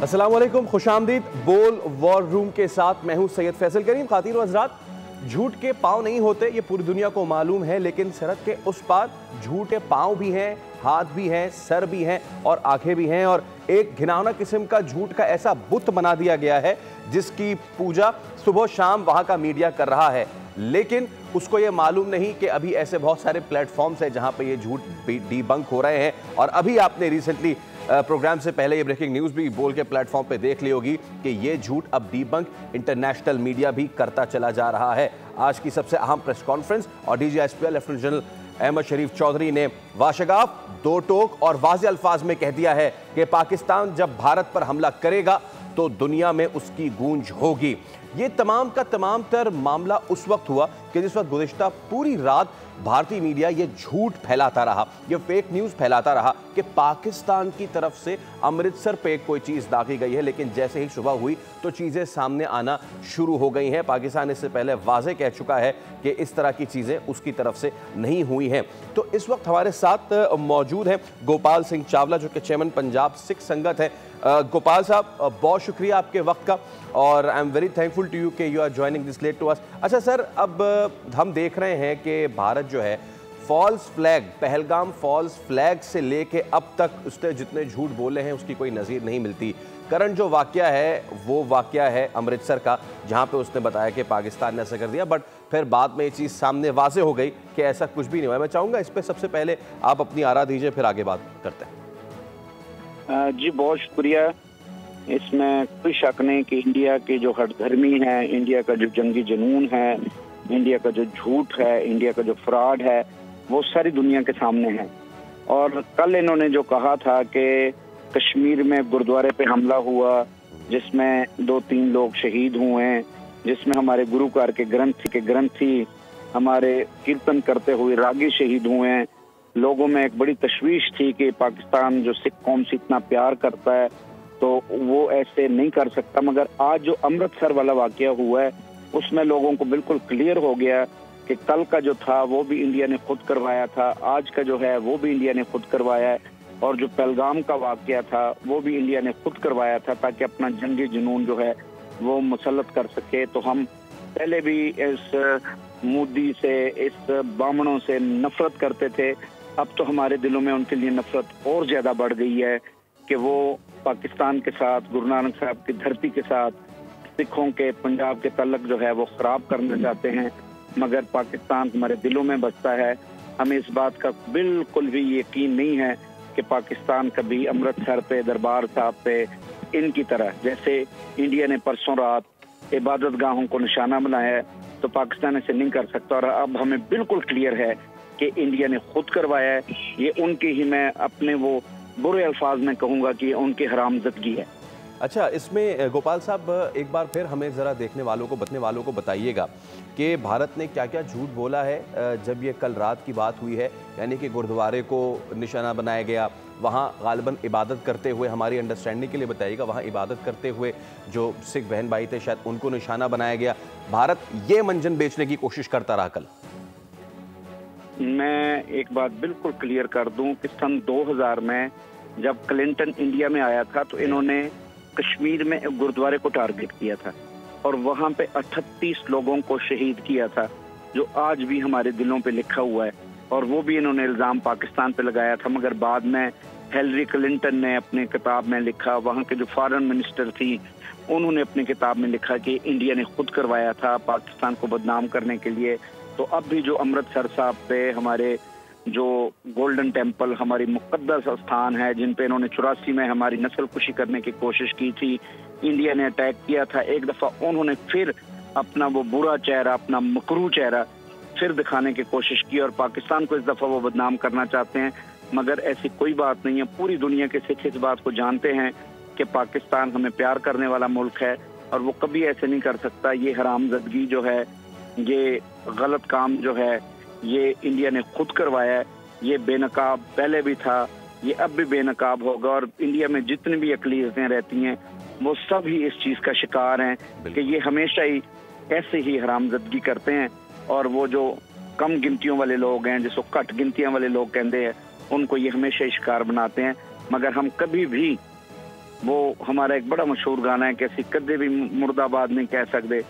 अस्सलाम वालेकुम, खुशामदीद। बोल वॉर रूम के साथ मैं हूं सैयद फैसल करीम। खातिन व हज़रात, झूठ के पाँव नहीं होते ये पूरी दुनिया को मालूम है, लेकिन सरहद के उस पार झूठ के पाँव भी हैं, हाथ भी हैं, सर भी हैं और आंखें भी हैं। और एक घिनौना किस्म का झूठ का ऐसा बुत बना दिया गया है जिसकी पूजा सुबह शाम वहां का मीडिया कर रहा है, लेकिन उसको ये मालूम नहीं कि अभी ऐसे बहुत सारे प्लेटफॉर्म्स हैं जहां पे ये झूठ डीबंक हो रहे हैं। और अभी आपने रिसेंटली प्रोग्राम से पहले ये ब्रेकिंग न्यूज़ भी बोल के प्लेटफॉर्म पे देख ली होगी कि ये झूठ अब डीबंक इंटरनेशनल मीडिया भी करता चला जा रहा है। आज की सबसे अहम प्रेस कॉन्फ्रेंस और DGSPL लेफ्टिनेंट जनरल अहमद शरीफ चौधरी ने वाशगाफ, दो टोक और वाज़े अल्फाज में कह दिया है कि पाकिस्तान जब भारत पर हमला करेगा तो दुनिया में उसकी गूंज होगी। ये तमाम का तमाम तर मामला उस वक्त हुआ कि जिस वक्त गुज़िश्ता पूरी रात भारतीय मीडिया ये झूठ फैलाता रहा, ये फेक न्यूज़ फैलाता रहा कि पाकिस्तान की तरफ से अमृतसर पे कोई चीज़ दागी गई है। लेकिन जैसे ही सुबह हुई तो चीज़ें सामने आना शुरू हो गई हैं। पाकिस्तान इससे पहले वाज़े कह चुका है कि इस तरह की चीज़ें उसकी तरफ से नहीं हुई हैं। तो इस वक्त हमारे साथ मौजूद हैं गोपाल सिंह चावला, जो कि चेयरमैन पंजाब सिख संगत है। गोपाल साहब, बहुत शुक्रिया आपके वक्त का और I am very thankful to you कि you are joining this late to us. अच्छा सर, अब हम देख रहे हैं कि भारत जो है false flag, Pahalgam false flag से लेके अब तक उसने जितने झूठ बोले हैं उसकी कोई नज़ीर नहीं मिलती। करंट जो वाकया है वो वाकया है अमृतसर का, जहां पे उसने बताया कि पाकिस्तान ने ऐसा कर दिया, बट फिर बाद में ये चीज़ सामने वाजे हो गई कि ऐसा कुछ भी नहीं हुआ। मैं चाहूँगा इस पर सबसे पहले आप अपनी आरा दीजिए, फिर आगे बात करते हैं। जी बहुत शुक्रिया। इसमें कोई शक नहीं कि इंडिया के जो हठधर्मी है, इंडिया का जो जंगी जुनून है, इंडिया का जो झूठ है, इंडिया का जो फ्रॉड है, वो सारी दुनिया के सामने है। और कल इन्होंने जो कहा था कि कश्मीर में गुरुद्वारे पे हमला हुआ जिसमें 2-3 लोग शहीद हुए हैं, जिसमें हमारे गुरु घर के ग्रंथी हमारे कीर्तन करते हुए रागी शहीद हुए हैं। लोगों में एक बड़ी तशवीश थी कि पाकिस्तान जो सिख कौम से इतना प्यार करता है तो वो ऐसे नहीं कर सकता, मगर आज जो अमृतसर वाला वाकया हुआ है उसमें लोगों को बिल्कुल क्लियर हो गया कि कल का जो था वो भी इंडिया ने खुद करवाया था, आज का जो है वो भी इंडिया ने खुद करवाया है, और जो पहलगाम का वाकया था वो भी इंडिया ने खुद करवाया था ताकि अपना जंगी जुनून जो है वो मुसल्लत कर सके। तो हम पहले भी इस मोदी से, इस बामणों से नफरत करते थे, अब तो हमारे दिलों में उनके लिए नफरत और ज्यादा बढ़ गई है कि वो पाकिस्तान के साथ, गुरु नानक साहब की धरती के साथ सिखों के, पंजाब के तलक जो है वो खराब करना चाहते हैं। मगर पाकिस्तान हमारे दिलों में बसता है। हमें इस बात का बिल्कुल भी यकीन नहीं है कि पाकिस्तान कभी अमृतसर पे, दरबार साहब पे इनकी तरह, जैसे इंडिया ने परसों रात इबादत गाहों को निशाना बनाया है, तो पाकिस्तान ऐसे नहीं कर सकता। और अब हमें बिल्कुल क्लियर है कि इंडिया ने खुद करवाया है। ये उनकी ही, मैं अपने वो बुरे अल्फाज में कहूँगा कि उनकी हरामजदगी है। अच्छा, इसमें गोपाल साहब एक बार फिर हमें ज़रा देखने वालों को, बतने वालों को बताइएगा कि भारत ने क्या क्या झूठ बोला है जब ये कल रात की बात हुई है, यानी कि गुरुद्वारे को निशाना बनाया गया, वहाँ गालिबन इबादत करते हुए, हमारी अंडरस्टैंडिंग के लिए बताइएगा, वहाँ इबादत करते हुए जो सिख बहन भाई थे शायद उनको निशाना बनाया गया। भारत ये मंजन बेचने की कोशिश करता रहा कल। मैं एक बात बिल्कुल क्लियर कर दूं कि सन 2000 में जब क्लिंटन इंडिया में आया था तो इन्होंने कश्मीर में एक गुरुद्वारे को टारगेट किया था और वहां पे 38 लोगों को शहीद किया था, जो आज भी हमारे दिलों पे लिखा हुआ है। और वो भी इन्होंने इल्जाम पाकिस्तान पे लगाया था, मगर बाद में हिलरी क्लिंटन ने अपनी किताब में लिखा, वहां के जो फॉरेन मिनिस्टर थी उन्होंने अपनी किताब में लिखा कि इंडिया ने खुद करवाया था पाकिस्तान को बदनाम करने के लिए। तो अब भी जो अमृतसर साहब पे हमारे जो गोल्डन टेम्पल, हमारी मुकद्दस स्थान है, जिन पे इन्होंने 84 में हमारी नस्ल कुशी करने की कोशिश की थी, इंडिया ने अटैक किया था एक दफा, उन्होंने फिर अपना वो बुरा चेहरा, अपना मकरू चेहरा फिर दिखाने की कोशिश की और पाकिस्तान को इस दफा वो बदनाम करना चाहते हैं। मगर ऐसी कोई बात नहीं है। पूरी दुनिया के सिख इस बात को जानते हैं कि पाकिस्तान हमें प्यार करने वाला मुल्क है और वो कभी ऐसे नहीं कर सकता। ये हरामजदगी जो है, ये गलत काम जो है, ये इंडिया ने खुद करवाया है। ये बेनकाब पहले भी था, ये अब भी बेनकाब होगा। और इंडिया में जितनी भी अक़लियतें रहती हैं वो सब ही इस चीज़ का शिकार हैं कि ये हमेशा ही ऐसे ही हरामजदगी करते हैं। और वो जो कम गिनतियों वाले लोग हैं, जिसको घट गिनतियां वाले लोग कहते हैं, उनको ये हमेशा ही शिकार बनाते हैं। मगर हम कभी भी वो हमारा एक बड़ा मशहूर गाना है कि असी कदे भी मुर्दाबाद नहीं कह सकते,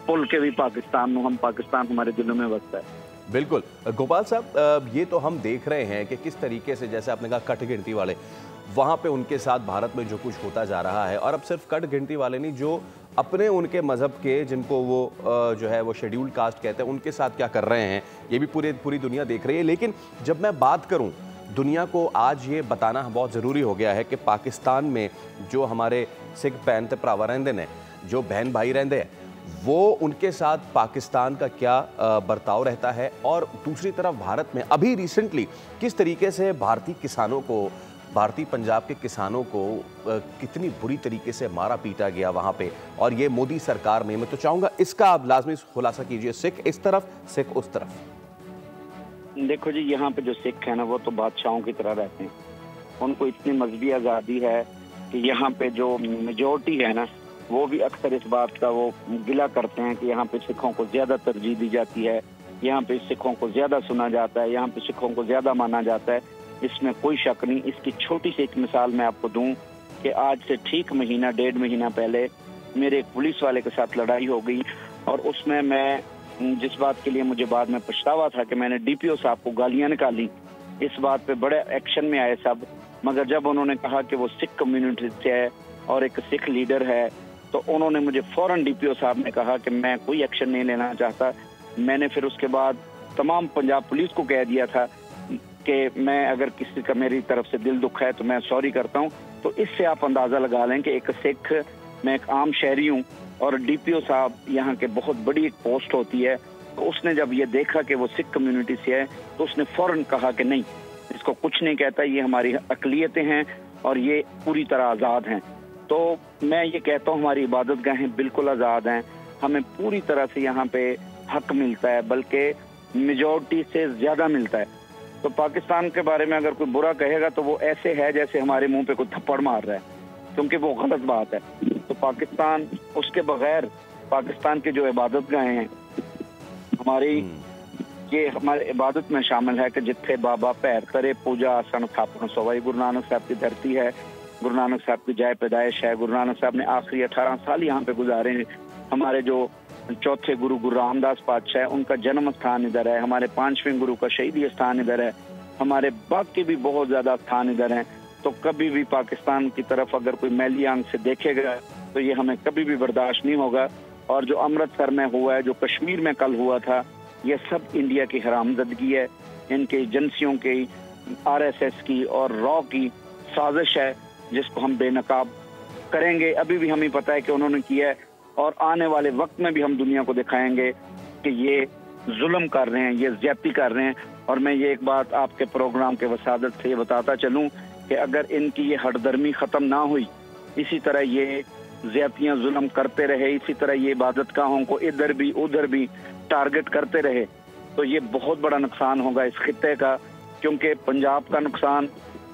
भुल के भी पाकिस्तान हम पाकिस्तान हमारे दिलों में बसता है। बिल्कुल गोपाल साहब, ये तो हम देख रहे हैं कि किस तरीके से, जैसे आपने कहा कट गिनती वाले, वहाँ पे उनके साथ भारत में जो कुछ होता जा रहा है, और अब सिर्फ कट गिनती वाले नहीं, जो अपने उनके मज़हब के, जिनको वो जो है वो शेड्यूल्ड कास्ट कहते हैं, उनके साथ क्या कर रहे हैं, ये भी पूरी दुनिया देख रही है। लेकिन जब मैं बात करूं, दुनिया को आज ये बताना बहुत ज़रूरी हो गया है कि पाकिस्तान में जो हमारे सिख भैन ते भरावा रहंदे ने, जो बहन भाई रहंदे हैं, वो उनके साथ पाकिस्तान का क्या बर्ताव रहता है, और दूसरी तरफ भारत में अभी रिसेंटली किस तरीके से भारतीय किसानों को, भारतीय पंजाब के किसानों को कितनी बुरी तरीके से मारा पीटा गया वहाँ पे, और ये मोदी सरकार में। मैं तो चाहूँगा इसका आप लाजमी खुलासा कीजिए, सिख इस तरफ, सिख उस तरफ। देखो जी, यहाँ पे जो सिख है ना, वो तो बादशाहों की तरह रहते हैं, उनको इतनी मजहबी आज़ादी है कि यहाँ पे जो मेजोरिटी है ना, वो भी अक्सर इस बात का वो गिला करते हैं कि यहाँ पे सिखों को ज्यादा तरजीह दी जाती है, यहाँ पे सिखों को ज्यादा सुना जाता है, यहाँ पे सिखों को ज्यादा माना जाता है। इसमें कोई शक नहीं। इसकी छोटी सी एक मिसाल मैं आपको दूं कि आज से ठीक महीना 1.5 महीना पहले मेरे एक पुलिस वाले के साथ लड़ाई हो गई, और उसमें मैं जिस बात के लिए मुझे बाद में पछतावा था कि मैंने डीपीओ साहब को गालियां निकाली, इस बात पे बड़े एक्शन में आए सब। मगर जब उन्होंने कहा कि वो सिख कम्युनिटी से है और एक सिख लीडर है, तो उन्होंने मुझे फौरन डीपीओ साहब ने कहा कि मैं कोई एक्शन नहीं लेना चाहता। मैंने फिर उसके बाद तमाम पंजाब पुलिस को कह दिया था कि मैं, अगर किसी का मेरी तरफ से दिल दुख है तो मैं सॉरी करता हूँ। तो इससे आप अंदाजा लगा लें कि एक सिख, मैं एक आम शहरी हूँ, और डीपीओ साहब यहाँ के बहुत बड़ी एक पोस्ट होती है। तो उसने जब ये देखा कि वो सिख कम्युनिटी से है, तो उसने फौरन कहा कि नहीं, इसको कुछ नहीं कहता, ये हमारी अकलियतें हैं और ये पूरी तरह आज़ाद हैं। तो मैं ये कहता हूँ हमारी इबादत गाहें बिल्कुल आज़ाद हैं, हमें पूरी तरह से यहाँ पे हक मिलता है, बल्कि मेजॉरिटी से ज़्यादा मिलता है। तो पाकिस्तान के बारे में अगर कोई बुरा कहेगा तो वो ऐसे है जैसे हमारे मुंह पे कोई थप्पड़ मार रहा है, क्योंकि वो गलत बात है। तो पाकिस्तान, उसके बगैर पाकिस्तान के जो इबादत गाहें हैं हमारी, ये हमारे इबादत में शामिल है कि जिथे बाबा पैर करे पूजा आसन स्थापना सवाई, गुरु नानक साहब की धरती है, गुरु नानक साहब की जय पैदाइश है। गुरु नानक साहब ने आखिरी 18 साल यहाँ पे गुजारे हैं। हमारे जो चौथे गुरु गुरु रामदास पातशाह है, उनका जन्म स्थान इधर है। हमारे 5वें गुरु का शहीदी स्थान इधर है। हमारे बाकी भी बहुत ज्यादा स्थान इधर हैं। तो कभी भी पाकिस्तान की तरफ अगर कोई मैली आंख से देखेगा तो ये हमें कभी भी बर्दाश्त नहीं होगा। और जो अमृतसर में हुआ है, जो कश्मीर में कल हुआ था, ये सब इंडिया की हरामजदगी है, इनके एजेंसियों की, RSS की और रॉ की साजिश है, जिसको हम बेनकाब करेंगे। अभी भी हमें पता है कि उन्होंने किया है, और आने वाले वक्त में भी हम दुनिया को दिखाएंगे कि ये जुल्म कर रहे हैं, ये ज्यादती कर रहे हैं। और मैं ये एक बात आपके प्रोग्राम के वसादत से ये बताता चलूं कि अगर इनकी ये हठधर्मी खत्म ना हुई, इसी तरह ये ज्यादतियां जुल्म करते रहे, इसी तरह ये इबादतगाहों को इधर भी उधर भी टारगेट करते रहे, तो ये बहुत बड़ा नुकसान होगा इस खित्ते का। क्योंकि पंजाब का नुकसान,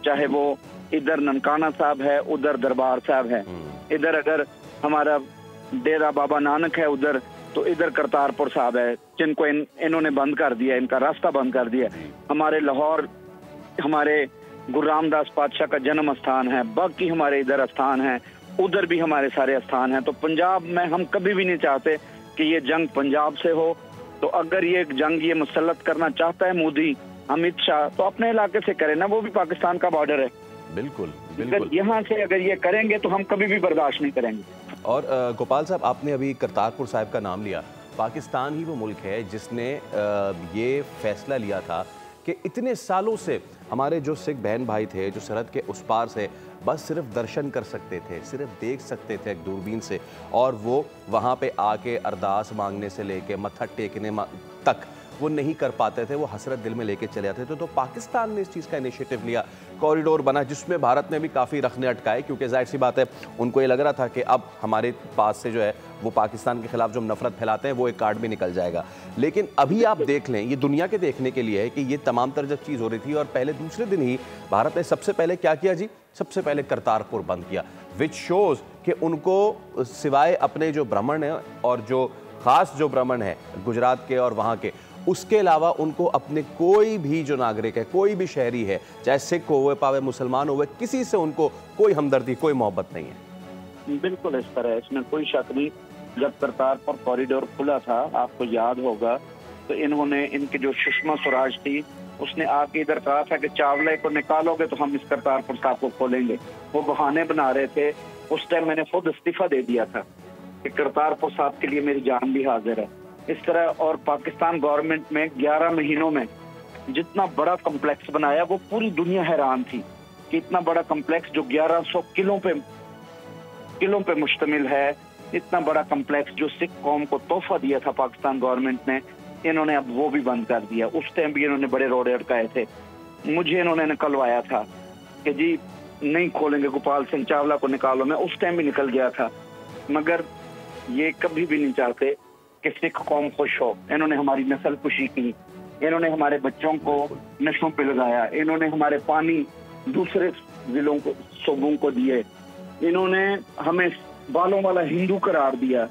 चाहे वो इधर ननकाना साहब है, उधर दरबार साहब है, इधर अगर हमारा डेरा बाबा नानक है उधर, तो इधर करतारपुर साहब है, जिनको इन्होंने बंद कर दिया, इनका रास्ता बंद कर दिया। हमारे लाहौर, हमारे गुरु रामदास पातशाह का जन्म स्थान है, बाकी हमारे इधर स्थान है, उधर भी हमारे सारे स्थान हैं। तो पंजाब में हम कभी भी नहीं चाहते कि ये जंग पंजाब से हो। तो अगर ये जंग ये मुसल्लत करना चाहता है मोदी, अमित शाह, तो अपने इलाके से करे ना, वो भी पाकिस्तान का बॉर्डर है। बिल्कुल बिल्कुल, यहाँ से अगर ये करेंगे तो हम कभी भी बर्दाश्त नहीं करेंगे। और गोपाल साहब, आपने अभी करतारपुर साहिब का नाम लिया। पाकिस्तान ही वो मुल्क है जिसने ये फैसला लिया था कि इतने सालों से हमारे जो सिख बहन भाई थे, जो सरहद के उस पार से बस सिर्फ दर्शन कर सकते थे, सिर्फ देख सकते थे एक दूरबीन से, और वो वहाँ पे आके अरदास मांगने से लेके मत्था टेकने तक वो नहीं कर पाते थे, वो हसरत दिल में लेके चले आते थे। तो पाकिस्तान ने इस चीज़ का इनिशिएटिव लिया, कॉरिडोर बना, जिसमें भारत ने भी काफ़ी रखने अटकाए, क्योंकि जाहिर सी बात है उनको ये लग रहा था कि अब हमारे पास से जो है वो पाकिस्तान के खिलाफ जो नफरत फैलाते हैं वो एक कार्ड भी निकल जाएगा। लेकिन अभी आप देख लें, ये दुनिया के देखने के लिए है कि ये तमाम तर जब चीज़ हो रही थी, और पहले दूसरे दिन ही भारत ने सबसे पहले क्या किया जी, सबसे पहले करतारपुर बंद किया, विच शोज़ कि उनको सिवाय अपने जो ब्राह्मण हैं और जो ख़ास जो ब्राह्मण है गुजरात के और वहाँ के, उसके अलावा उनको अपने कोई भी जो नागरिक है, कोई भी शहरी है, चाहे सिख हो पावे, मुसलमान हो, किसी से उनको कोई हमदर्दी, कोई मोहब्बत नहीं है। बिल्कुल इस तरह, इसमें कोई शक नहीं। जब करतारपुर कॉरिडोर खुला था, आपको याद होगा, तो इन्होंने, इनकी जो सुषमा स्वराज थी, उसने आके इधर कहा था कि चावला को निकालोगे तो हम इस करतारपुर साहब को खोलेंगे। वो बहाने बना रहे थे। उस टाइम मैंने खुद इस्तीफा दे दिया था कि करतारपुर साहब के लिए मेरी जान भी हाजिर है। इस तरह, और पाकिस्तान गवर्नमेंट में 11 महीनों में जितना बड़ा कम्प्लेक्स बनाया, वो पूरी दुनिया हैरान थी कि इतना बड़ा कम्प्लेक्स जो 1100 किलों पे मुश्तमिल है, इतना बड़ा कम्प्लेक्स जो सिख कौम को तोहफा दिया था पाकिस्तान गवर्नमेंट ने, इन्होंने अब वो भी बंद कर दिया। उस टाइम भी इन्होंने बड़े रोड़े अटकाए थे। मुझे इन्होंने निकलवाया था कि जी नहीं खोलेंगे, गोपाल सिंह चावला को निकालो। मैं उस टाइम भी निकल गया था, मगर ये कभी भी नहीं चाहते कि सिख कौम खुश हो। इन्होंने हमारी नस्ल खुशी की, इन्होंने हमारे बच्चों को नशों पे लगाया, इन्होंने हमारे पानी दूसरे जिलों को, सूबों को दिए, इन्होंने हमें बालों वाला हिंदू करार दिया,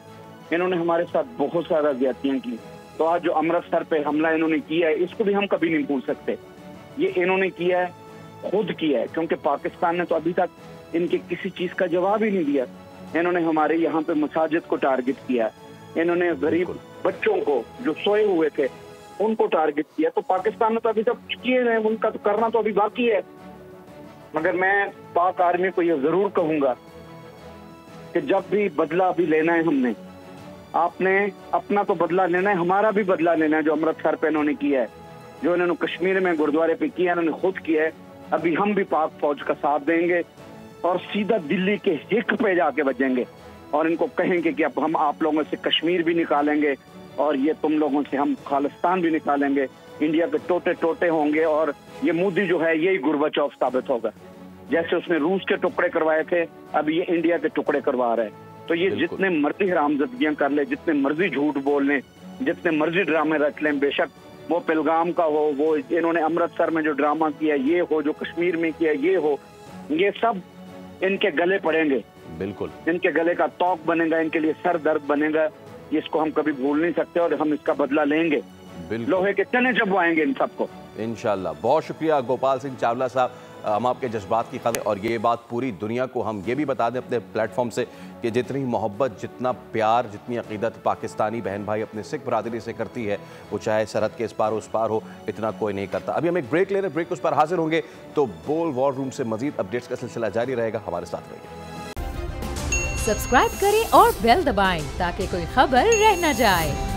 इन्होंने हमारे साथ बहुत सारा ज्यादतियां की। तो आज जो अमृतसर पे हमला इन्होंने किया है, इसको भी हम कभी नहीं भूल सकते। ये इन्होंने किया है, खुद किया है, क्योंकि पाकिस्तान ने तो अभी तक इनके किसी चीज का जवाब ही नहीं दिया। इन्होंने हमारे यहाँ पे मसाजिद को टारगेट किया, इन्होंने गरीब बच्चों को जो सोए हुए थे उनको टारगेट किया। तो पाकिस्तान ने तो अभी तक कुछ किए नहीं, उनका तो करना तो अभी बाकी है। मगर मैं पाक आर्मी को यह जरूर कहूंगा कि जब भी बदला भी लेना है हमने, आपने अपना तो बदला लेना है, हमारा भी बदला लेना है। जो अमृतसर पे इन्होंने किया है, जो इन्होंने कश्मीर में गुरुद्वारे पे किया, इन्होंने खुद किया है। अभी हम भी पाक फौज का साथ देंगे और सीधा दिल्ली के हिक पे जाके बजेंगे और इनको कहेंगे कि अब हम आप लोगों से कश्मीर भी निकालेंगे और ये तुम लोगों से हम खालिस्तान भी निकालेंगे। इंडिया के टोटे टोटे होंगे और ये मोदी जो है यही गुरबाचौफ साबित होगा। जैसे उसने रूस के टुकड़े करवाए थे, अब ये इंडिया के टुकड़े करवा रहे हैं। तो ये जितने मर्जी हरामजदगियां कर ले, जितने मर्जी झूठ बोल लें, जितने मर्जी ड्रामे रच लें, बेशक वो पहलगाम का हो, वो इन्होंने अमृतसर में जो ड्रामा किया ये हो, जो कश्मीर में किया ये हो, ये सब इनके गले पड़ेंगे। बिल्कुल इनके गले का तौक बनेगा, इनके लिए सर दर्द बनेगा। इसको हम कभी भूल नहीं सकते और हम इसका बदला लेंगे। लोहे के चने चबवाएंगे इन सबको इंशाल्लाह। बहुत शुक्रिया गोपाल सिंह चावला साहब, हम आपके जज्बात की कदर, और ये बात पूरी दुनिया को हम ये भी बता दें अपने प्लेटफॉर्म से कि जितनी मोहब्बत, जितना प्यार, जितनी अकीदत पाकिस्तानी बहन भाई अपने सिख बरादरी से करती है, वो चाहे सरहद के इस पार उस पार हो, इतना कोई नहीं करता। अभी हम एक ब्रेक ले रहे हैं, ब्रेक उस पर हाजिर होंगे तो बोल वॉर रूम से मजीद अपडेट्स का सिलसिला जारी रहेगा। हमारे साथ रहिए। सब्सक्राइब करें और बेल दबाएं ताकि कोई खबर रह न जाए।